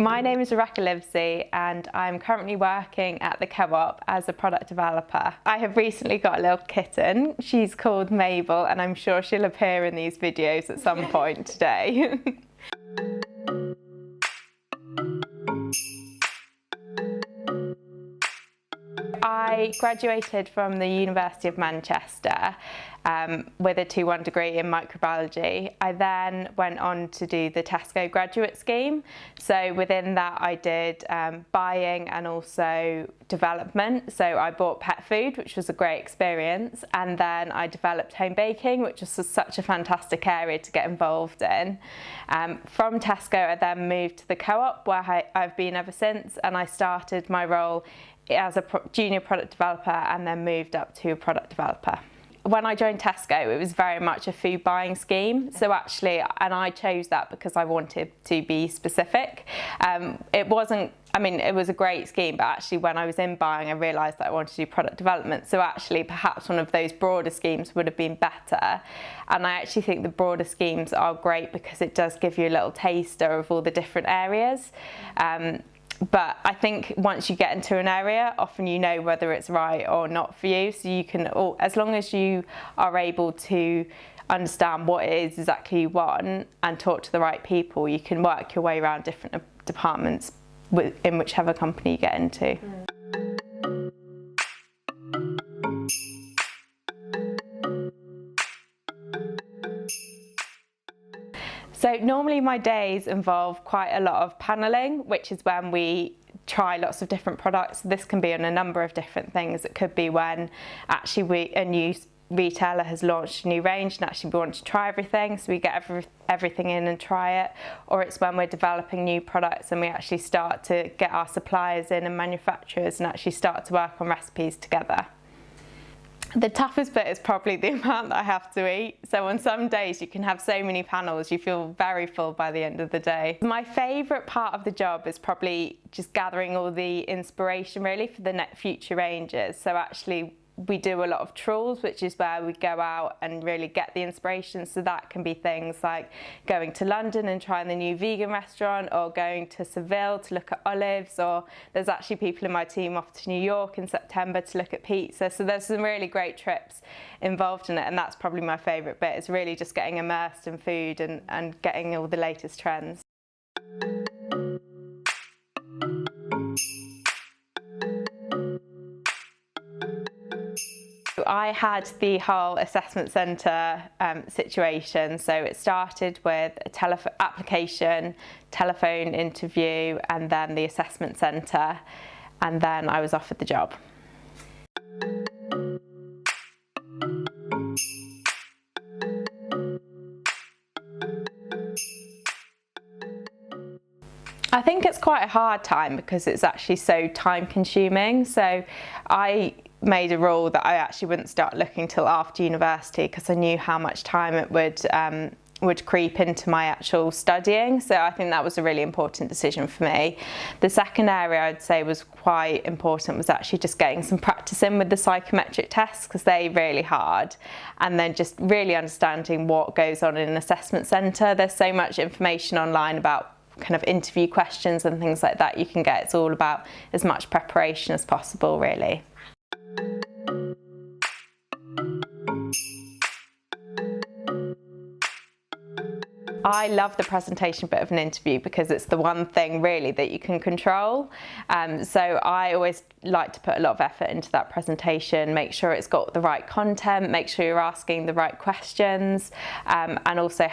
My name is Livesey and I'm currently working at the Co-op as a product developer. I have recently got a little kitten. She's called Mabel and I'm sure she'll appear in these videos at some point today. I graduated from the University of Manchester with a 2:1 degree in microbiology. I then went on to do the Tesco graduate scheme. So within that I did buying and also development. So I bought pet food, which was a great experience, and then I developed home baking, which was such a fantastic area to get involved in. From Tesco I then moved to the Co-op where I've been ever since, and I started my role as a junior product developer and then moved up to a product developer. When I joined Tesco, it was very much a food buying scheme. So actually, and I chose that because I wanted to be specific. It was a great scheme, but actually when I was in buying, I realised that I wanted to do product development. So actually, perhaps one of those broader schemes would have been better. And I actually think the broader schemes are great because it does give you a little taster of all the different areas. But I think once you get into an area, often you know whether it's right or not for you. So you can, as long as you are able to understand what it is exactly you want and talk to the right people, you can work your way around different departments in whichever company you get into. So normally my days involve quite a lot of panelling, which is when we try lots of different products. This can be on a number of different things. It could be when actually a new retailer has launched a new range and actually we want to try everything, so we get everything in and try it. Or it's when we're developing new products and we actually start to get our suppliers in and manufacturers and actually start to work on recipes together. The toughest bit is probably the amount that I have to eat. So on some days you can have so many panels, you feel very full by the end of the day. My favourite part of the job is probably just gathering all the inspiration really for the future ranges. So actually we do a lot of trawls, which is where we go out and really get the inspiration. So that can be things like going to London and trying the new vegan restaurant, or going to Seville to look at olives, or there's actually people in my team off to New York in September to look at pizza. So there's some really great trips involved in it, and that's probably my favourite bit, is really just getting immersed in food and getting all the latest trends. I had the whole assessment centre situation, so it started with a application, telephone interview, and then the assessment centre, and then I was offered the job. I think it's quite a hard time because it's actually so time consuming. So I made a rule that I actually wouldn't start looking till after university because I knew how much time it would creep into my actual studying. So I think that was a really important decision for me. The second area I'd say was quite important was actually just getting some practice in with the psychometric tests, because they're really hard, and then just really understanding what goes on in an assessment centre. There's so much information online about kind of interview questions and things like that you can get. It's all about as much preparation as possible, really. I love the presentation bit of an interview because it's the one thing really that you can control. So I always like to put a lot of effort into that presentation, make sure it's got the right content, make sure you're asking the right questions, and also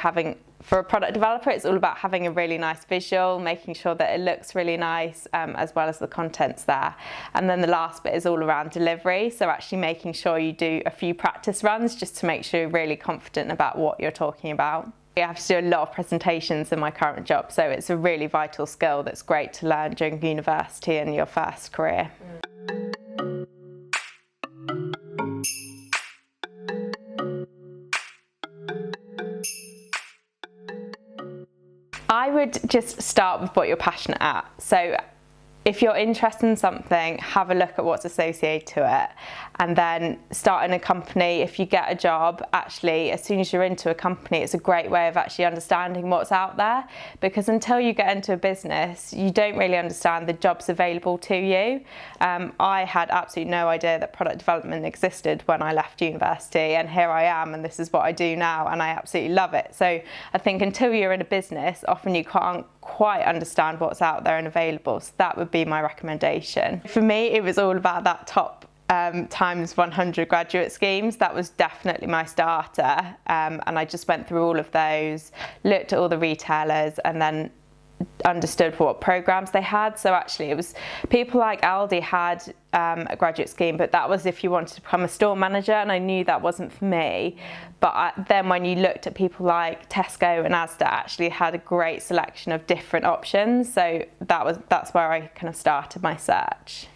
for a product developer, it's all about having a really nice visual, making sure that it looks really nice, as well as the content's there. And then the last bit is all around delivery, so actually making sure you do a few practice runs just to make sure you're really confident about what you're talking about. I have to do a lot of presentations in my current job, so it's a really vital skill that's great to learn during university and your first career. I would just start with what you're passionate at. So if you're interested in something, have a look at what's associated to it, and then start in a company. If you get a job, actually, as soon as you're into a company, it's a great way of actually understanding what's out there, because until you get into a business, you don't really understand the jobs available to you. I had absolutely no idea that product development existed when I left university, and here I am, and this is what I do now, and I absolutely love it. So I think until you're in a business, often you can't quite understand what's out there and available. So that would be my recommendation. For me, it was all about that top times 100 graduate schemes. That was definitely my starter, and I just went through all of those, looked at all the retailers, and then understood what programs they had. So actually it was people like Aldi had a graduate scheme, but that was if you wanted to become a store manager, and I knew that wasn't for me. But then when you looked at people like Tesco and Asda, actually had a great selection of different options. So that's where I kind of started my search.